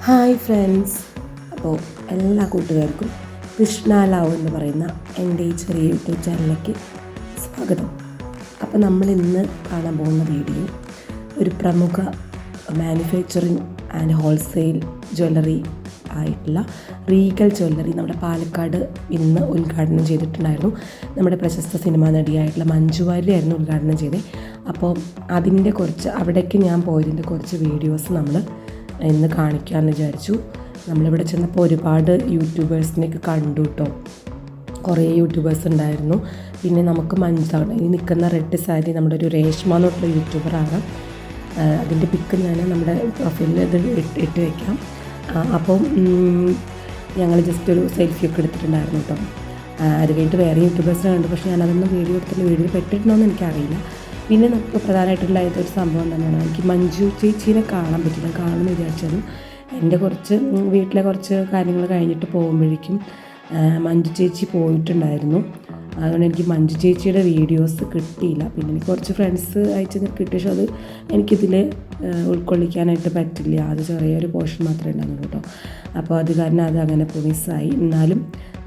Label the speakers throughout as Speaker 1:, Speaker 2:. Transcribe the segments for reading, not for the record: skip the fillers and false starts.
Speaker 1: Hi friends, അപ്പോൾ എല്ലാ കൂട്ടുകാർക്കും കൃഷ്ണ ലവ് എന്ന് പറയുന്ന എൻ്റെ ഈ ചെറിയ യൂട്യൂബ് ചാനലിലേക്ക് സ്വാഗതം. അപ്പോൾ നമ്മൾ ഇന്ന് കാണാൻ പോകുന്ന വീഡിയോ ഒരു പ്രമുഖ മാനുഫാക്ചറിങ് ആൻഡ് ഹോൾസെയിൽ ജ്വല്ലറി ആയിട്ടുള്ള റീഗൽ ജ്വല്ലറി നമ്മുടെ പാലക്കാട് ഇന്ന് ഉദ്ഘാടനം ചെയ്തിട്ടുണ്ടായിരുന്നു. നമ്മുടെ പ്രശസ്ത സിനിമാ നടിയായിട്ടുള്ള മഞ്ജു വാര്യരായിരുന്നു ഉദ്ഘാടനം ചെയ്തത്. അപ്പോൾ അതിൻ്റെ അവിടേക്ക് ഞാൻ പോയതിൻ്റെ കുറച്ച് വീഡിയോസ് നമ്മൾ ഇന്ന് കാണിക്കാമെന്ന് വിചാരിച്ചു. നമ്മളിവിടെ ചെന്നപ്പോൾ ഒരുപാട് യൂട്യൂബേഴ്സിനെയൊക്കെ കണ്ടു കേട്ടോ. കുറേ യൂട്യൂബേഴ്സ് ഉണ്ടായിരുന്നു. പിന്നെ നമുക്ക് ഈ നിൽക്കുന്ന റെഡ് സാരി നമ്മുടെ ഒരു രേഷ്മ എന്നുള്ള യൂട്യൂബറാണ്. അതിൻ്റെ പിക്ക് ഞാൻ നമ്മുടെ പ്രൊഫൈലിൽ ഇത് ഇട്ട് വയ്ക്കാം. അപ്പം ഞങ്ങൾ ജസ്റ്റ് ഒരു സെൽഫിയൊക്കെ എടുത്തിട്ടുണ്ടായിരുന്നു കേട്ടോ. അത് കഴിഞ്ഞിട്ട് വേറെ യൂട്യൂബേഴ്സിനെ കണ്ടു, പക്ഷേ ഞാനതൊന്നും വീഡിയോ പെട്ടിട്ടുണ്ടോയെന്ന് എനിക്കറിയില്ല. പിന്നെ നമുക്ക് പ്രധാനമായിട്ടുള്ള ഒരു സംഭവം തന്നെയാണ്, എനിക്ക് മഞ്ജു ചേച്ചീനെ കാണാൻ പറ്റില്ല. കാണുമെന്ന് വിചാരിച്ചത് എൻ്റെ വീട്ടിലെ കുറച്ച് കാര്യങ്ങൾ കഴിഞ്ഞിട്ട് പോകുമ്പോഴേക്കും മഞ്ജു ചേച്ചി പോയിട്ടുണ്ടായിരുന്നു. അതുകൊണ്ട് എനിക്ക് മഞ്ജു ചേച്ചിയുടെ വീഡിയോസ് കിട്ടിയില്ല. പിന്നെ എനിക്ക് കുറച്ച് ഫ്രണ്ട്സ് അയച്ച് കിട്ടിയ, പക്ഷേ അത് എനിക്കിതിൽ ഉൾക്കൊള്ളിക്കാനായിട്ട് പറ്റില്ല. അത് ചെറിയൊരു പോർഷൻ മാത്രമേ ഉണ്ടാകുള്ളൂ കേട്ടോ. അപ്പോൾ അത് കാരണം അത് അങ്ങനെ മിസ്സായി. എന്നാലും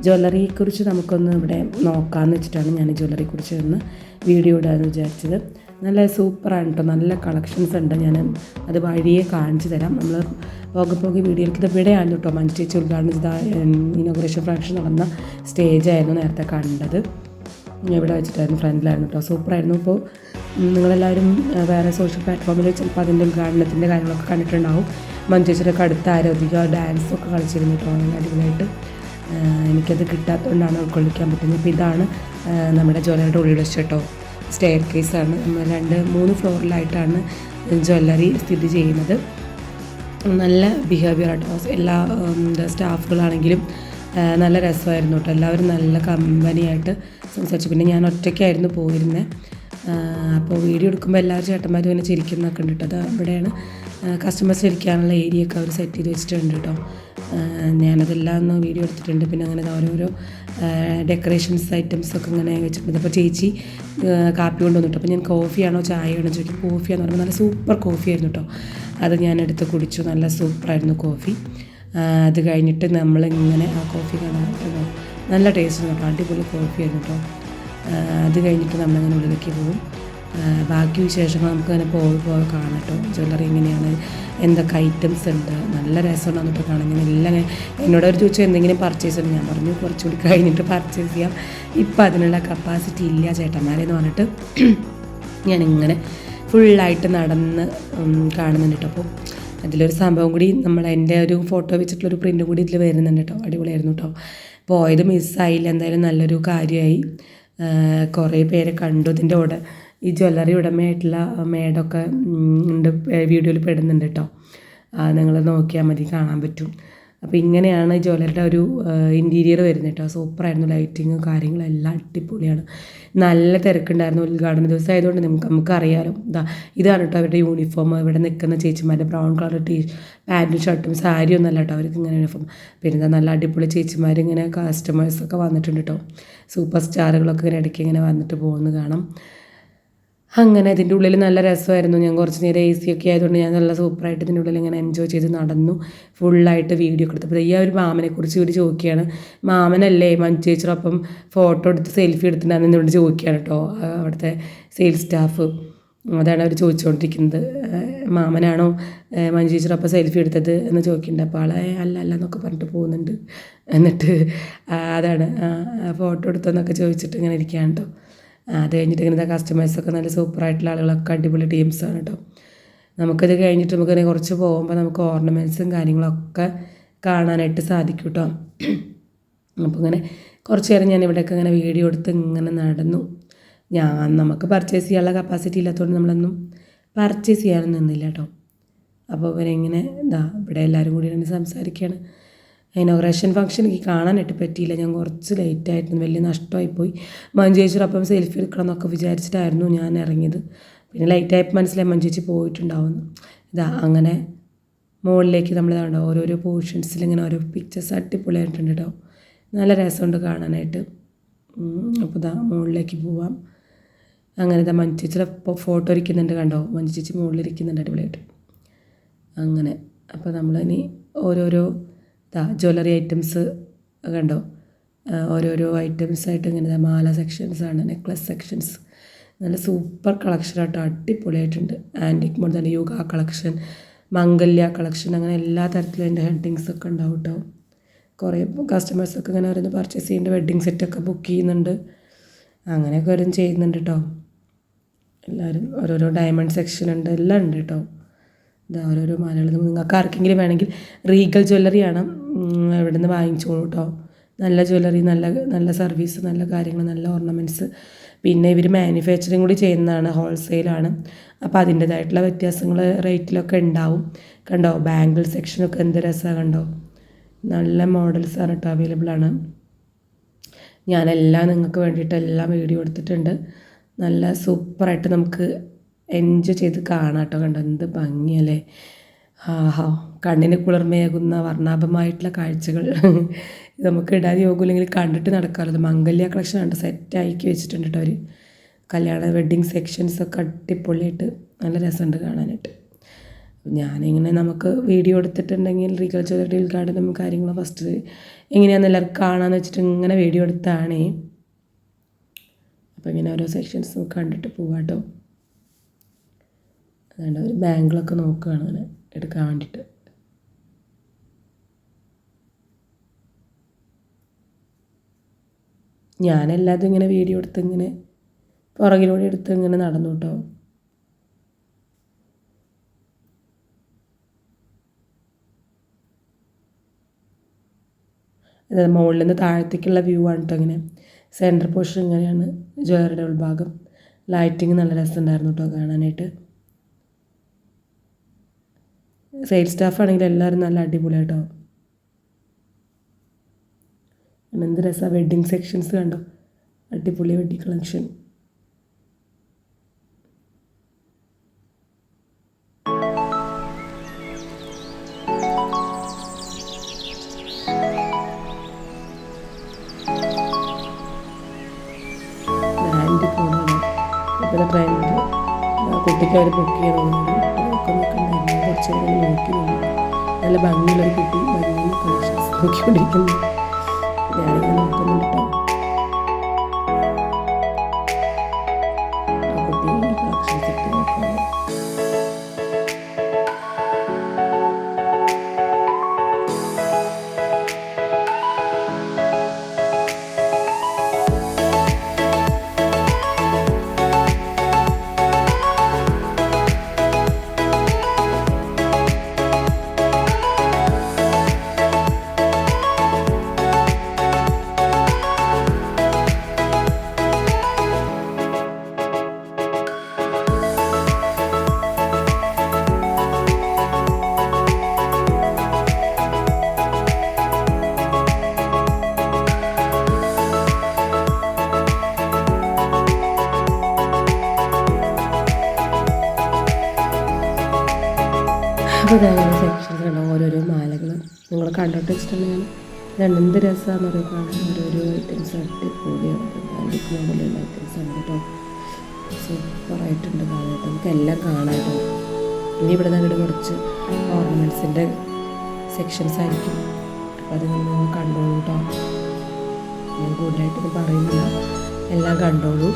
Speaker 1: ജ്വല്ലറിയെക്കുറിച്ച് നമുക്കൊന്ന് ഇവിടെ നോക്കാമെന്ന് വെച്ചിട്ടാണ് ഞാൻ ജ്വല്ലറിയെക്കുറിച്ച് ഒന്ന് വീഡിയോ ഇടാമെന്ന് വിചാരിച്ചത്. നല്ല സൂപ്പറാണ് കേട്ടോ, നല്ല കളക്ഷൻസ് ഉണ്ട്. ഞാൻ അത് വഴിയെ കാണിച്ചു തരാം. നമ്മൾ പോകെ വീഡിയോ എടുക്കുന്നത് ഇവിടെയാണ് കേട്ടോ. മഞ്ജു ചേച്ചി ഉദ്ഘാടനം ചെയ്ത ഇനോഗ്രേഷൻ ഫംഗ്ഷൻ നടന്ന സ്റ്റേജായിരുന്നു നേരത്തെ കണ്ടത്. ഇവിടെ വെച്ചിട്ടായിരുന്നു, ഫ്രണ്ടിലായിരുന്നു കേട്ടോ. സൂപ്പറായിരുന്നു. ഇപ്പോൾ നിങ്ങളെല്ലാവരും വേറെ സോഷ്യൽ പ്ലാറ്റ്ഫോമിൽ ചിലപ്പോൾ അതിൻ്റെ ഉദ്ഘാടനത്തിൻ്റെ കാര്യങ്ങളൊക്കെ കണ്ടിട്ടുണ്ടാവും. മഞ്ജു ചേച്ചിയുടെ അടുത്ത ആരോധിക ഡാൻസൊക്കെ കളിച്ചിരുന്നു കേട്ടോ, അടിപൊളിയായിട്ട്. എനിക്കത് കിട്ടാത്തതുകൊണ്ടാണ് ഉൾക്കൊള്ളിക്കാൻ പറ്റുന്നത്. അപ്പോൾ ഇതാണ് നമ്മുടെ ജ്വല്ലറിയുടെ ഉള്ളിൽ വെച്ച് കേട്ടോ. സ്റ്റെയർ കേസാണ്. 2-3 ഫ്ലോറിലായിട്ടാണ് ജ്വല്ലറി സ്ഥിതി ചെയ്യുന്നത്. നല്ല ബിഹേവിയർ ആട്ടോ. എല്ലാ സ്റ്റാഫുകളാണെങ്കിലും നല്ല രസമായിരുന്നു കേട്ടോ. എല്ലാവരും നല്ല കമ്പനിയായിട്ട് സംസാരിച്ചു. പിന്നെ ഞാൻ ഒറ്റയ്ക്കായിരുന്നു പോയിരുന്നത്. അപ്പോൾ വീഡിയോ എടുക്കുമ്പോൾ എല്ലാവരും ചേട്ടന്മാരും ഇങ്ങനെ ചിരിക്കുന്നൊക്കെ ഉണ്ട് കേട്ടോ. അത് അവിടെയാണ് കസ്റ്റമേഴ്സ് ഇരിക്കാനുള്ള ഏരിയ ഒക്കെ അവർ സെറ്റ് ചെയ്ത് വെച്ചിട്ടുണ്ട് കേട്ടോ. ഞാനതെല്ലാം ഒന്ന് വീഡിയോ എടുത്തിട്ടുണ്ട്. പിന്നെ അങ്ങനെ ഓരോരോ ഡെക്കറേഷൻസ് ഐറ്റംസൊക്കെ ഇങ്ങനെ വെച്ചിട്ടുണ്ട്. അപ്പോൾ ചേച്ചി കാപ്പി കൊണ്ടുവന്നിട്ട്, അപ്പോൾ ഞാൻ കോഫിയാണോ ചായയാണോ ചോദിക്കും. കോഫിയാണെന്ന് പറയുമ്പോൾ നല്ല സൂപ്പർ കോഫി ആയിരുന്നു കേട്ടോ. അത് ഞാൻ എടുത്ത് കുടിച്ചു. നല്ല സൂപ്പറായിരുന്നു കോഫി. അത് കഴിഞ്ഞിട്ട് നമ്മളിങ്ങനെ ആ കോഫി കാണാൻ നല്ല ടേസ്റ്റ് കേട്ടോ, അടിപൊളി കോഫിയായിരുന്നു കേട്ടോ. അത് കഴിഞ്ഞിട്ട് നമ്മളിങ്ങനെ ഉള്ളിലേക്ക് പോകും. ബാക്കി വിശേഷങ്ങൾ നമുക്കങ്ങനെ പോയി കാണാം കേട്ടോ. ജ്വല്ലറി എങ്ങനെയാണ്, എന്തൊക്കെ ഐറ്റംസ് ഉണ്ട്, നല്ല രസമുണ്ടാകും കേട്ടോ കാണാൻ. ഞാൻ എല്ലാം എന്നോടൊരു ചോദിച്ചാൽ എന്തെങ്കിലും പർച്ചേസ് ഉണ്ട്, ഞാൻ പറഞ്ഞു കുറച്ചുകൂടി കഴിഞ്ഞിട്ട് പർച്ചേസ് ചെയ്യാം, ഇപ്പം അതിനുള്ള കപ്പാസിറ്റി ഇല്ല ചേട്ടന്മാരെന്ന് പറഞ്ഞിട്ട് ഞാനിങ്ങനെ ഫുള്ളായിട്ട് നടന്ന് കാണുന്നുണ്ട് കേട്ടോ. അപ്പോൾ അതിലൊരു സംഭവം കൂടി എൻ്റെ ഒരു ഫോട്ടോ വെച്ചിട്ടുള്ളൊരു പ്രിൻ്റ് കൂടി ഇതിൽ വരുന്നുണ്ട് കേട്ടോ. അടിപൊളിയായിരുന്നു കേട്ടോ. പോയത് മിസ്സായില്ല, എന്തായാലും നല്ലൊരു കാര്യമായി. കുറേ പേരെ കണ്ടു. ഇതിൻ്റെ ഈ ജ്വല്ലറി ഉടമയായിട്ടുള്ള മേഡൊക്കെ ഉണ്ട്, വീഡിയോയിൽ പെടുന്നുണ്ട് കേട്ടോ. നിങ്ങൾ നോക്കിയാൽ മതി, കാണാൻ പറ്റും. അപ്പോൾ ഇങ്ങനെയാണ് ജ്വല്ലറിയുടെ ഒരു ഇൻറ്റീരിയർ വരുന്നത് കേട്ടോ. സൂപ്പറായിരുന്നു. ലൈറ്റിങ്ങും കാര്യങ്ങളെല്ലാം അടിപൊളിയാണ്. നല്ല തിരക്കുണ്ടായിരുന്നു. ഉദ്ഘാടന ദിവസം ആയതുകൊണ്ട് നമുക്കറിയാലോ. ഇതാണ് കേട്ടോ അവരുടെ യൂണിഫോം. ഇവിടെ നിൽക്കുന്ന ചേച്ചിമാരുടെ ബ്രൗൺ കളർ പാൻറ്റും ഷർട്ടും സാരിയും ഒന്നല്ല കേട്ടോ അവർക്ക് ഇങ്ങനെ യൂണിഫോം. പിന്നെ നല്ല അടിപൊളി ചേച്ചിമാർ ഇങ്ങനെ കസ്റ്റമേഴ്സൊക്കെ വന്നിട്ടുണ്ട് കേട്ടോ. സൂപ്പർ സ്റ്റാറുകളൊക്കെ ഇങ്ങനെ ഇടയ്ക്ക് ഇങ്ങനെ വന്നിട്ട് പോകുന്നത് കാണാം. അങ്ങനെ ഇതിൻ്റെ ഉള്ളിൽ നല്ല രസമായിരുന്നു. ഞാൻ കുറച്ച് നേരം AC ഒക്കെ ആയതുകൊണ്ട് ഞാൻ നല്ല സൂപ്പറായിട്ട് ഇതിൻ്റെ ഉള്ളിൽ ഇങ്ങനെ എൻജോയ് ചെയ്ത് നടന്നു. ഫുള്ളായിട്ട് വീഡിയോ ഒക്കെ എടുത്തപ്പോൾ ഈ ഒരു മാമനെക്കുറിച്ച് ഇവർ ചോദിക്കുകയാണ്. മാമനല്ലേ മഞ്ജു ചേച്ചിയോടൊപ്പം ഫോട്ടോ എടുത്ത് സെൽഫി എടുത്തിട്ടുണ്ടെന്ന് ഇവിടെ ചോദിക്കുകയാണ് കേട്ടോ അവിടുത്തെ സെയിൽസ് സ്റ്റാഫ്. അതാണ് അവർ ചോദിച്ചുകൊണ്ടിരിക്കുന്നത്. മാമനാണോ മഞ്ജു ചേച്ചിയോടൊപ്പം സെൽഫി എടുത്തത് എന്ന് ചോദിക്കുന്നുണ്ട്. അപ്പോൾ ആളെ അല്ല എന്നൊക്കെ പറഞ്ഞിട്ട് പോകുന്നുണ്ട്. എന്നിട്ട് അതാണ് ഫോട്ടോ എടുത്തോന്നൊക്കെ ചോദിച്ചിട്ട് ഇങ്ങനെ ഇരിക്കുകയാണ് കേട്ടോ. അത് കഴിഞ്ഞിട്ട് ഇങ്ങനത്തെ കസ്റ്റമേഴ്സൊക്കെ നല്ല സൂപ്പറായിട്ടുള്ള ആളുകളൊക്കെ അടിപൊളി ടീംസാണ് കേട്ടോ. നമുക്കത് കഴിഞ്ഞിട്ട് നമുക്കിങ്ങനെ കുറച്ച് പോകുമ്പോൾ നമുക്ക് ഓർണമെൻറ്റ്സും കാര്യങ്ങളൊക്കെ കാണാനായിട്ട് സാധിക്കും കേട്ടോ. അപ്പോൾ ഇങ്ങനെ കുറച്ച് നേരം ഞാൻ ഇവിടെയൊക്കെ ഇങ്ങനെ വീഡിയോ എടുത്ത് ഇങ്ങനെ നടന്നു. നമുക്ക് പർച്ചേസ് ചെയ്യാനുള്ള കപ്പാസിറ്റി ഇല്ലാത്തതുകൊണ്ട് നമ്മളൊന്നും പർച്ചേസ് ചെയ്യാനൊന്നും നിന്നില്ല കേട്ടോ. അപ്പോൾ ഇവരിങ്ങനെ ഇവിടെ എല്ലാവരും കൂടി ഇങ്ങനെ സംസാരിക്കുകയാണ്. ഇനോഗ്രേഷൻ ഫംഗ്ഷൻ എനിക്ക് കാണാനായിട്ട് പറ്റിയില്ല. ഞാൻ കുറച്ച് ലേറ്റായിരുന്നു, വലിയ നഷ്ടമായിപ്പോയി. മഞ്ജു ചേച്ചിയോടൊപ്പം സെൽഫി എടുക്കണം എന്നൊക്കെ വിചാരിച്ചിട്ടായിരുന്നു ഞാൻ ഇറങ്ങിയത്. പിന്നെ ലൈറ്റായപ്പോൾ മനസ്സിലായി മഞ്ജു ചേച്ചി പോയിട്ടുണ്ടാവുമെന്ന്. അങ്ങനെ മുകളിലേക്ക് നമ്മൾ ഓരോരോ പോർഷൻസിൽ ഇങ്ങനെ ഓരോ പിക്ചേഴ്സ് അടിപൊളിയായിട്ടുണ്ട് കേട്ടോ. നല്ല രസമുണ്ട് കാണാനായിട്ട്. അപ്പോൾ മുകളിലേക്ക് പോവാം. അങ്ങനെ മഞ്ജു ചേച്ചിയുടെ ഫോട്ടോ ഇരിക്കുന്നുണ്ട് കണ്ടോ. മഞ്ജു ചേച്ചി മുകളിലിരിക്കുന്നുണ്ട് അടിപൊളിയായിട്ട്. അങ്ങനെ അപ്പോൾ നമ്മളിനി ഓരോരോ ജ്വല്ലറി ഐറ്റംസ് കണ്ടോ, ഓരോരോ ഐറ്റംസായിട്ട് ഇങ്ങനെ മാല സെക്ഷൻസാണ്, നെക്ലസ് സെക്ഷൻസ്. നല്ല സൂപ്പർ കളക്ഷൻ ആട്ടോ, അടിപൊളിയായിട്ടുണ്ട്. ആൻറ്റിക് മോഡൽ തന്നെ യുഗ കളക്ഷൻ, മംഗല്യ കളക്ഷൻ, അങ്ങനെ എല്ലാ തരത്തിലും എൻ്റെ ഹെഡിങ്സൊക്കെ ഉണ്ടാവും കേട്ടോ. കുറേ കസ്റ്റമേഴ്സൊക്കെ ഇങ്ങനെ ഓരോന്ന് പർച്ചേസ് ചെയ്യുന്നുണ്ട്, വെഡ്ഡിങ് സെറ്റൊക്കെ ബുക്ക് ചെയ്യുന്നുണ്ട്, അങ്ങനെയൊക്കെ ഓരോന്ന് ചെയ്യുന്നുണ്ട് കേട്ടോ. എല്ലാവരും ഓരോരോ ഡയമണ്ട് സെക്ഷൻ ഉണ്ട്, എല്ലാം ഉണ്ട് കേട്ടോ. ഇതാ ഓരോരോ മാലകൾ. നിങ്ങൾക്ക് ആർക്കെങ്കിലും വേണമെങ്കിൽ റീഗൽ ജ്വല്ലറിയാണ്, ഇവിടെ നിന്ന് വാങ്ങിച്ചോളൂ കേട്ടോ. നല്ല ജ്വല്ലറി, നല്ല നല്ല സർവീസ്, നല്ല കാര്യങ്ങൾ, നല്ല ഓർണമെൻറ്റ്സ്. പിന്നെ ഇവർ മാനുഫാക്ചറിങ് കൂടി ചെയ്യുന്നതാണ്, ഹോൾസെയിലാണ്. അപ്പോൾ അതിൻ്റേതായിട്ടുള്ള വ്യത്യാസങ്ങൾ റേറ്റിലൊക്കെ ഉണ്ടാവും. കണ്ടോ ബാംഗിൾ സെക്ഷനൊക്കെ എന്ത് രസമാണ് കണ്ടോ, നല്ല മോഡൽസാണ് കേട്ടോ, അവൈലബിൾ ആണ്. ഞാനെല്ലാം നിങ്ങൾക്ക് വേണ്ടിയിട്ട് എല്ലാം വീഡിയോ എടുത്തിട്ടുണ്ട്. നല്ല സൂപ്പറായിട്ട് നമുക്ക് എൻജോയ് ചെയ്ത് കാണാം കേട്ടോ. കണ്ടോ എന്ത് ഭംഗിയല്ലേ, കണ്ണിന് കുളിർമയേകുന്ന വർണ്ണാഭമായിട്ടുള്ള കാഴ്ചകൾ. നമുക്ക് ഇടാൻ യോഗമില്ലെങ്കിൽ കണ്ടിട്ട് നടക്കാറുള്ളത്. മംഗല്യ കളക്ഷൻ ഉണ്ട്, സെറ്റാക്കി വെച്ചിട്ടുണ്ട് കേട്ടോ അവർ. കല്യാണ വെഡ്ഡിങ് സെക്ഷൻസൊക്കെ അടിപൊളിയായിട്ട് നല്ല രസമുണ്ട് കാണാനായിട്ട്. ഞാനിങ്ങനെ നമുക്ക് വീഡിയോ എടുത്തിട്ടുണ്ടെങ്കിൽ റീഗൽ ജ്വല്ലറി ഉദ്ഘാടനം കാര്യങ്ങൾ ഫസ്റ്റ് എങ്ങനെയാണെന്ന് എല്ലാവർക്കും കാണാമെന്ന് വെച്ചിട്ട് ഇങ്ങനെ വീഡിയോ എടുത്താണേ. അപ്പോൾ ഇങ്ങനെ ഓരോ സെക്ഷൻസും കണ്ടിട്ട് പോവാം കേട്ടോ. അതുകൊണ്ട് ഒരു ബാങ്കിലൊക്കെ നോക്കുകയാണ് അങ്ങനെ എടുക്കാൻ വേണ്ടിയിട്ട്. ഞാനെല്ലാതും ഇങ്ങനെ വീഡിയോ എടുത്ത് ഇങ്ങനെ പുറകിലൂടെ എടുത്ത് ഇങ്ങനെ നടന്നു കേട്ടോ. ഇത് മുകളിൽ നിന്ന് താഴത്തേക്കുള്ള വ്യൂ ആണ് കേട്ടോ. ഇങ്ങനെ സെൻറ്റർ പോർഷൻ ഇങ്ങനെയാണ് ജ്വല്ലറിയുടെ ഉൾഭാഗം. ലൈറ്റിങ് നല്ല രസമുണ്ടായിരുന്നു കേട്ടോ കാണാനായിട്ട്. സെയിൽസ് സ്റ്റാഫ് ആണെങ്കിൽ എല്ലാവരും നല്ല അടിപൊളിയായിട്ടോ. എന്ത് രസമാണ്, വെഡ്ഡിങ് സെക്ഷൻസ് കണ്ടോ, അടിപൊളി വെഡ്ഡിങ് കളക്ഷൻ. ബ്രാൻഡ് പോണാണ് ഇപ്പോഴത്തെ ട്രെൻഡ്. കുട്ടിക്ക് അവർ ബുക്ക് ചെയ്യാൻ തോന്നുന്നുണ്ട്, അതൊക്കെ നോക്കണ്ടായിരുന്നു. കുറച്ച് നേരം നോക്കി നിന്നു. നല്ല ഭംഗിയുള്ളൊരു കുട്ടി ഭംഗി കളക്ഷൻസ് നോക്കിക്കൊണ്ടിരിക്കുന്നു. ഞാനിങ്ങനെ നോക്കുന്നുണ്ട് കേട്ടോ. ആ കുട്ടി കളക്ഷൻസ് ഇട്ട് നോക്കുന്നു. അപ്പോൾ ഇതങ്ങനെ സെക്ഷൻസ് കണ്ടോ, ഓരോരോ മാലകൾ നിങ്ങൾ കണ്ടിട്ട് വെച്ചിട്ടുണ്ടെങ്കിൽ എന്ത് രസമാണെന്ന് പറയുക കാണാൻ. ഓരോരോ ഐറ്റംസ് അടിപൊളിയാണ്, ആൻറ്റിക് മോഡലുള്ള ഐറ്റംസാണ് കേട്ടോ. സൂപ്പറായിട്ടുണ്ട് കാണാനായിട്ട്, നമുക്ക് എല്ലാം കാണാം കേട്ടോ. ഇനി ഇവിടെ നിന്ന് കുറച്ച് ഓർണമെൻറ്റ്സിൻ്റെ സെക്ഷൻസ് ആയിരിക്കും, അപ്പോൾ അത് നിങ്ങൾ കണ്ടോളൂ കേട്ടോ. ഞാൻ കൂടുതലായിട്ടൊന്നും പറയുന്നില്ല, എല്ലാം കണ്ടോളൂ.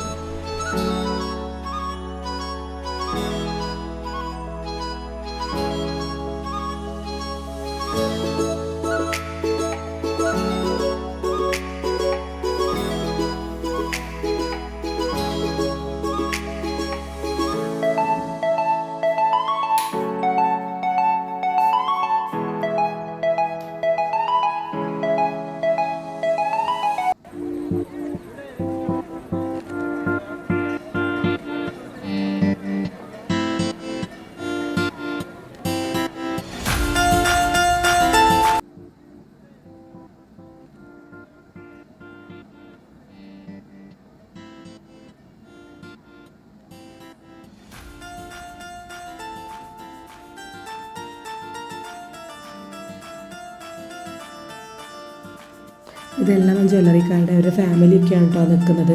Speaker 1: ഇതെല്ലാം ജ്വല്ലറിക്കാരുടെ ഒരു ഫാമിലിയൊക്കെയാണ് കേട്ടോ നിൽക്കുന്നത്.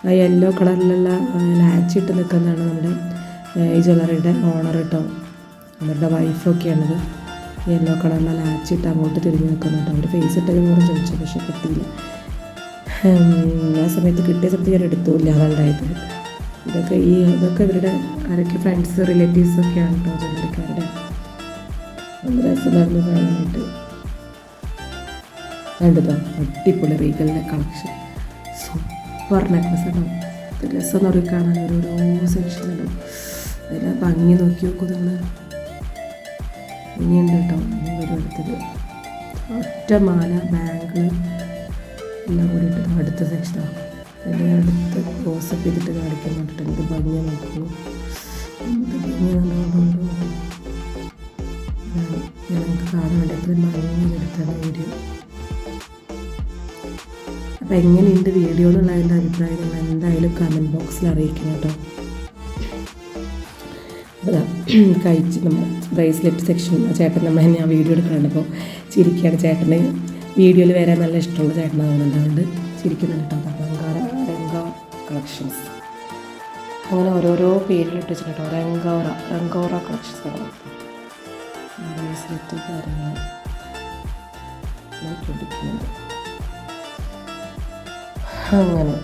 Speaker 1: ആ യെല്ലോ കളറിലുള്ള ലാച്ച് ഇട്ട് നിൽക്കുന്നതാണ് നമ്മുടെ ഈ ജ്വല്ലറിയുടെ ഓണർ കേട്ടോ, അവരുടെ വൈഫൊക്കെയാണത്. യെല്ലോ കളറിലുള്ള ലാച്ച് ഇട്ട് അങ്ങോട്ട് തിരിഞ്ഞ് നിൽക്കുന്നുണ്ട്. അവർ ഫേസ് ഇട്ടതിന് കൂടെ ചോദിച്ചു, പക്ഷെ കിട്ടിയില്ല. ആ സമയത്ത് കിട്ടിയ സമയത്ത് ഞാൻ എടുത്തില്ല, അതുണ്ടായത്. ഇതൊക്കെ ഇവരുടെ ആരൊക്കെ ഫ്രണ്ട്സ് റിലേറ്റീവ്സൊക്കെയാണ് കേട്ടോ, ജ്വല്ലറിക്കാരുടെ. നല്ല രസമായിരുന്നു കാണാനായിട്ട്. കണ്ടതോ അടിപൊളി റീഗലിൻ്റെ കളക്ഷൻ, സൂപ്പർ നെക്ലസ് കേട്ടോ. രസം തുടങ്ങി കാണാൻ ഓരോരോ സെക്ഷനുണ്ടാവും. അതിൻ്റെ ഭംഗി നോക്കി നോക്കൂ നിങ്ങൾ. ഇനിയുണ്ട് കേട്ടോ, ഇനി വരും അടുത്തത്. ഒറ്റ മാല, ബാങ്കിൾ എല്ലാം കൂടിയിട്ട് അടുത്ത സെക്ഷനാണ്. അതിൻ്റെ അടുത്ത് ക്ലോസപ്പ് ചെയ്തിട്ട് കാണിക്കാൻ വേണ്ടിയിട്ട് എന്ത് ഭംഗിയാണ് നോക്കുന്നു. എന്ത് ഭംഗിയാണോ ഞങ്ങൾക്ക് കാണാൻ വേണ്ടി അത്ര ഭംഗിയിലെടുത്താണ് വീഡിയോ. അപ്പോൾ എങ്ങനെയുണ്ട് വീഡിയോ എന്നുള്ളതിൻ്റെ അഭിപ്രായം നിങ്ങൾ എന്തായാലും കമൻറ്റ് ബോക്സിൽ അറിയിക്കണം കേട്ടോ. അപ്പോൾ കഴിച്ച് നമ്മൾ ബ്രേസ്ലെറ്റ് സെക്ഷൻ ചേട്ടൻ നമ്മൾ തന്നെ ആ വീഡിയോ എടുക്കുന്നുണ്ട്. അപ്പോൾ ചിരിക്കുകയാണ്. ചേട്ടന് വീഡിയോയിൽ വരാൻ നല്ല ഇഷ്ടമുള്ള ചേട്ടനാകുന്നുണ്ട്, അതുകൊണ്ട് ചിരിക്കുന്നുണ്ട് കേട്ടോ. രംഗ കളക്ഷൻസ് അങ്ങനെ ഓരോരോ പേരിലിട്ട് വെച്ചിട്ട് കേട്ടോ. രംഗോറ കളക്ഷൻസ് ആണ്. ബ്രേസ്ലെറ്റ് കാര്യങ്ങൾ നോക്കിയെടുക്കുന്നുണ്ട്. അങ്ങനെ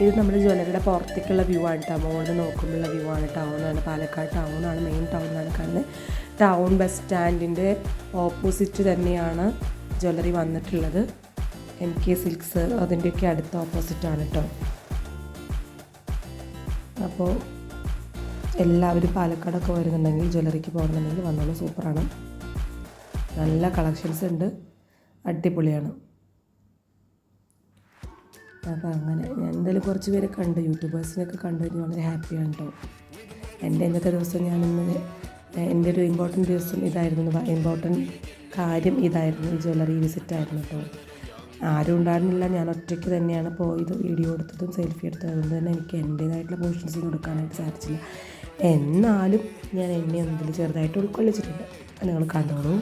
Speaker 1: ഇത് നമ്മുടെ ജ്വല്ലറിയുടെ പുറത്തേക്കുള്ള വ്യൂ ആണ് കേട്ടോ. മുകളിൽ നോക്കുമ്പോഴുള്ള വ്യൂ ആണ്. ടൗണാണ്, പാലക്കാട് ടൗണാണ്, മെയിൻ ടൗണാണ്. കാരണം ടൗൺ ബസ് സ്റ്റാൻഡിൻ്റെ ഓപ്പോസിറ്റ് തന്നെയാണ് ജ്വല്ലറി വന്നിട്ടുള്ളത്. MK സിൽക്സ് അതിൻ്റെയൊക്കെ അടുത്ത ഓപ്പോസിറ്റാണ് കേട്ടോ. അപ്പോൾ എല്ലാവരും പാലക്കാടൊക്കെ വരുന്നുണ്ടെങ്കിൽ ജ്വല്ലറിക്ക് പോകുന്നുണ്ടെങ്കിൽ വന്നോളൂ, സൂപ്പറാണ്. നല്ല കളക്ഷൻസ് ഉണ്ട്, അടിപൊളിയാണ്. അപ്പോൾ അങ്ങനെ ഞാൻ എന്തായാലും കുറച്ച് പേരെ കണ്ട്, യൂട്യൂബേഴ്സിനൊക്കെ കണ്ടു കഴിഞ്ഞ് വളരെ ഹാപ്പിയാണ് കേട്ടോ. ഇന്നത്തെ ദിവസം എൻ്റെ ഒരു ഇമ്പോർട്ടൻറ്റ് ദിവസം ഇതായിരുന്നു, ഇമ്പോർട്ടൻറ്റ് കാര്യം ഇതായിരുന്നു, ഈ ജ്വല്ലറി വിസിറ്റായിരുന്നു കേട്ടോ. ആരും ഉണ്ടായിരുന്നില്ല, ഞാൻ ഒറ്റയ്ക്ക് തന്നെയാണ് പോയത്, വീഡിയോ എടുത്തതും സെൽഫി എടുത്തതും. അതുകൊണ്ട് തന്നെ എനിക്ക് എൻ്റേതായിട്ടുള്ള പോർഷൻസ് കൊടുക്കാനായിട്ട് സാധിച്ചില്ല. എന്നാലും ഞാൻ എന്നെ എന്തെങ്കിലും ചെറുതായിട്ട് ഉൾക്കൊള്ളിച്ചിട്ടുണ്ട്. നിങ്ങൾ കണ്ടോളൂ.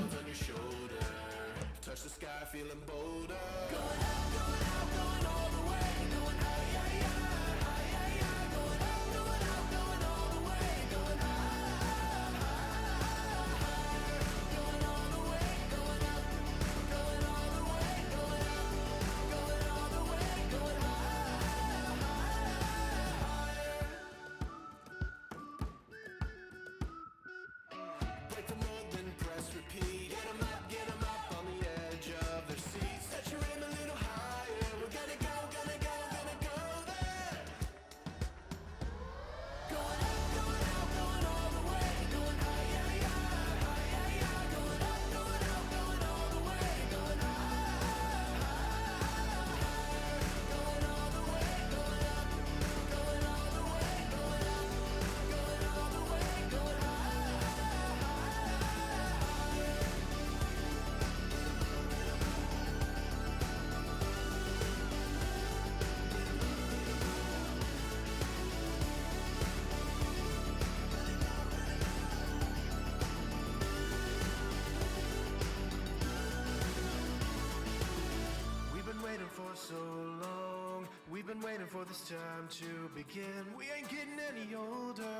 Speaker 2: So long, we've been waiting for this time to begin. We ain't getting any older.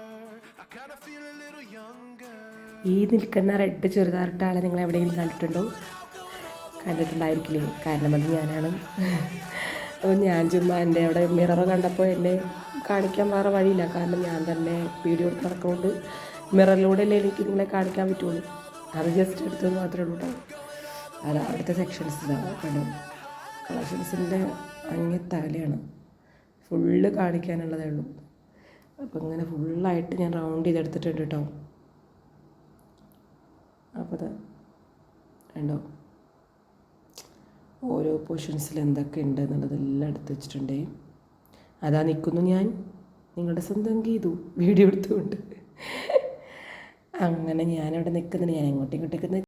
Speaker 2: I kinda feel a little younger.
Speaker 1: ഈ നിൽക്കുന്ന റെഡ് ചുരിദാറിട്ട ആളെ നിങ്ങൾ എവിടെയെങ്കിലും കണ്ടിട്ടുണ്ടോ? കണ്ടിട്ടുണ്ടായിരിക്കില്ലേ, കാരണം അത് ഞാനാണ്. അപ്പോൾ ഞാൻ ചുമ്മാ എൻ്റെ അവിടെ മിറർ കണ്ടപ്പോൾ എന്നെ കാണിക്കാൻ വേറെ വഴിയില്ല, കാരണം ഞാൻ തന്നെ വീഡിയോ എടുത്ത് നടക്കുന്നുണ്ട്. മിററിലൂടെ അല്ലേ എനിക്ക് നിങ്ങളെ കാണിക്കാൻ പറ്റുള്ളൂ. അത് ജസ്റ്റ് എടുത്തത് മാത്രമേ ഉള്ളൂ കേട്ടോ. അത് അവിടുത്തെ സെക്ഷൻസ് ഇതാണ് കണ്ടോ. കളക്ഷൻസിൻ്റെ അങ്ങത്താലെയാണ്, ഫുള്ള് കാണിക്കാനുള്ളതേ ഉള്ളൂ. അപ്പോൾ ഇങ്ങനെ ഫുള്ളായിട്ട് ഞാൻ റൗണ്ട് ചെയ്തെടുത്തിട്ടുണ്ട് കേട്ടോ. അപ്പോൾ അത് കണ്ടോ, ഓരോ പോർഷൻസിൽ എന്തൊക്കെ ഉണ്ട് എന്നുള്ളതെല്ലാം എടുത്ത് വെച്ചിട്ടുണ്ടേ. അതാ നിൽക്കുന്നു ഞാൻ, നിങ്ങളുടെ സ്വന്തം ഗീതു, വീഡിയോ എടുത്തുകൊണ്ട്. അങ്ങനെ ഞാനവിടെ നിൽക്കുന്നുണ്ട്, ഞാൻ ഇങ്ങോട്ടേക്ക്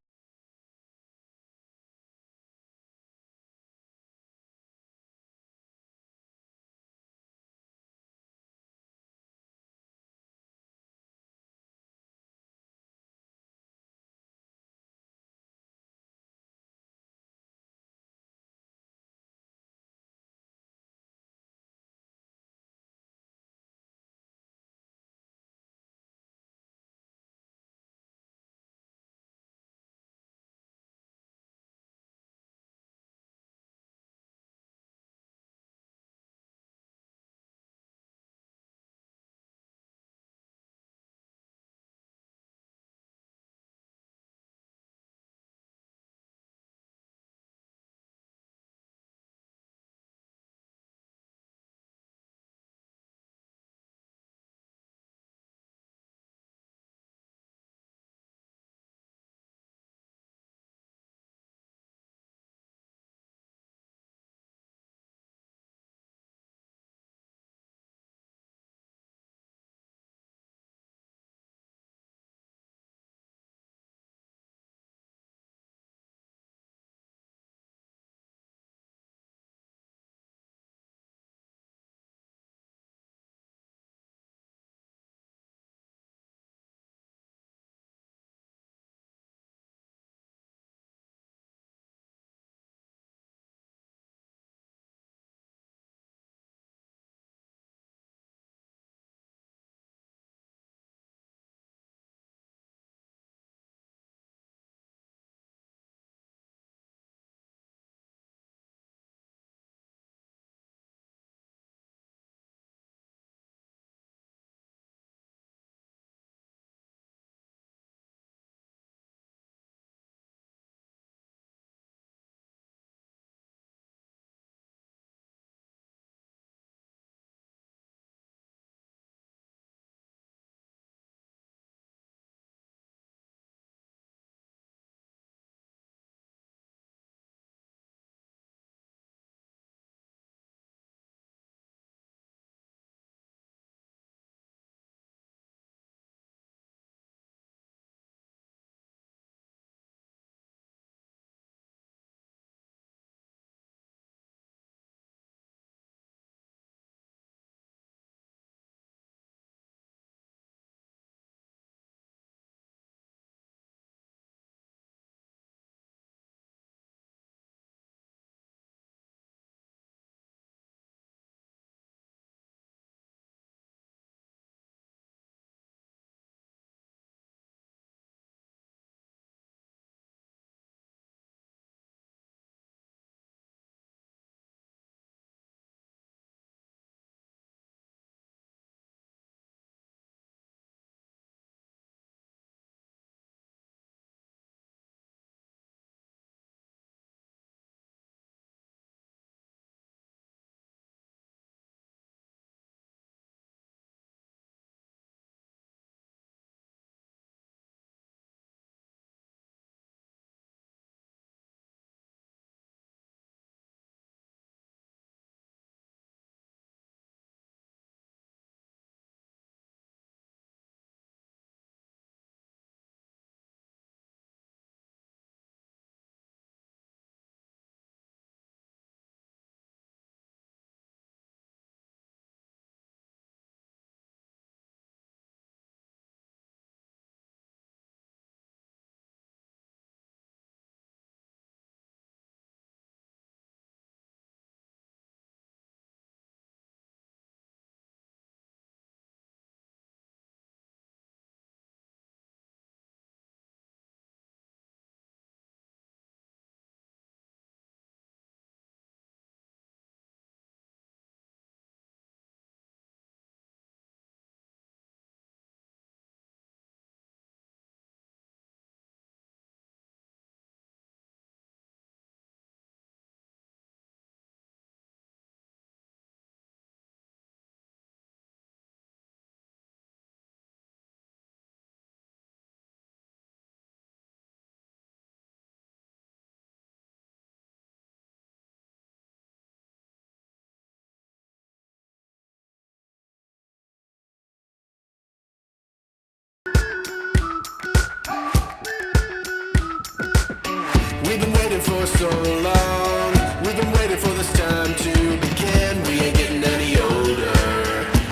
Speaker 2: so long. We've been waiting for this time to begin. We ain't getting any older.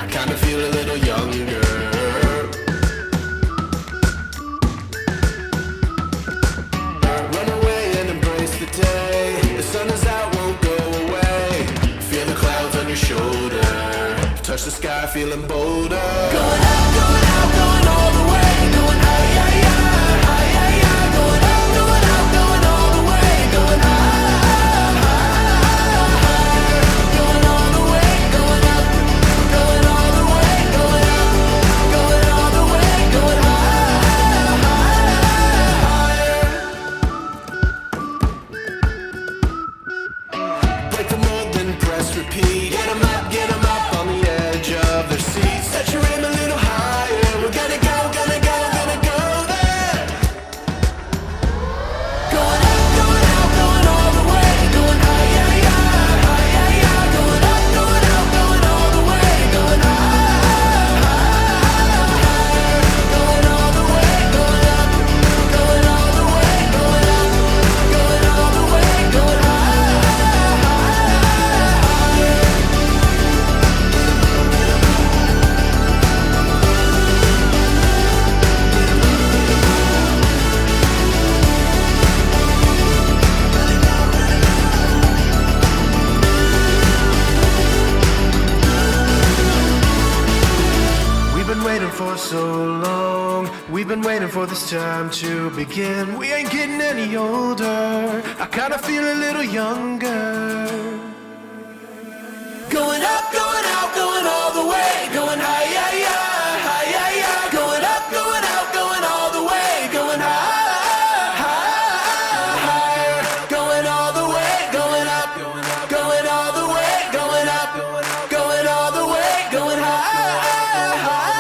Speaker 2: I kinda feel a little younger. Run away and embrace the day. The sun is out, won't go away. Feel the clouds on your shoulder. Touch the sky, feeling bolder. Going out, going all the way. Going high, high, high, high, high, high. Going out, going all the way. Going high, high, high. Going all the way, going up. Going all the way, going up. Going all the way, going high, high, higher. Break the mold, then press repeat. Get 'em up on the edge of their seats. Set your aim a little higher. We're gonna go there. Going out, going all the way. Going high, high, high, high, high, high. Going out, going all the way. Going high, high, higher. Going all the way, going up. Going all the way, going up. Going all the way, going high, higher. We've been waiting for so long. We've been waiting for this time to begin. We ain't getting any older. I kinda feel a little younger. Going up, going out, going all the way. Going high, high, high, high, high, high. Going up, going out, going all the way. Going high, high, higher. Going all the way, going up. Going all the way, going up. Going all the way, going high, higher.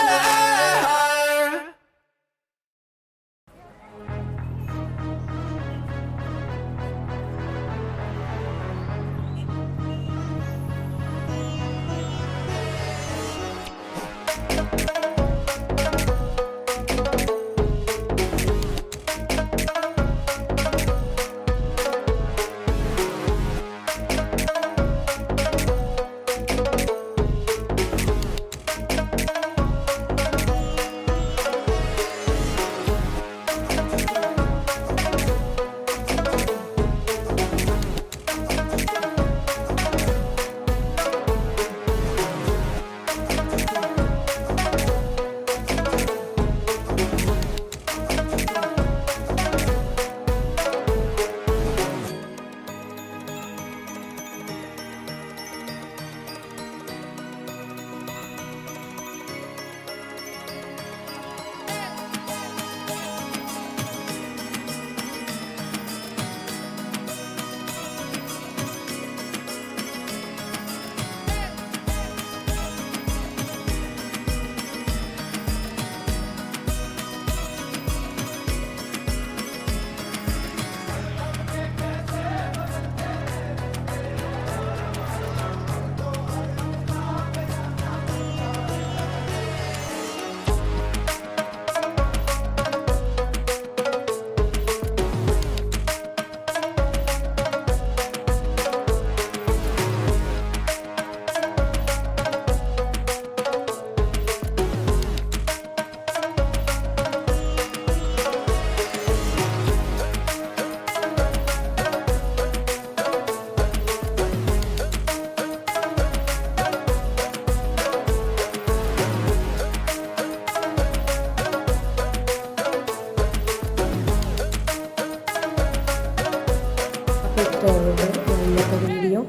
Speaker 1: ഇന്നത്തെ video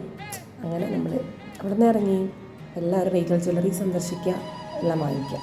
Speaker 1: അങ്ങനെ നമ്മൾ അവിടെ നിന്ന് ഇറങ്ങി എല്ലാവരും Regal jewellery സന്ദർശിക്കുക, എല്ലാം വാങ്ങിക്കുക.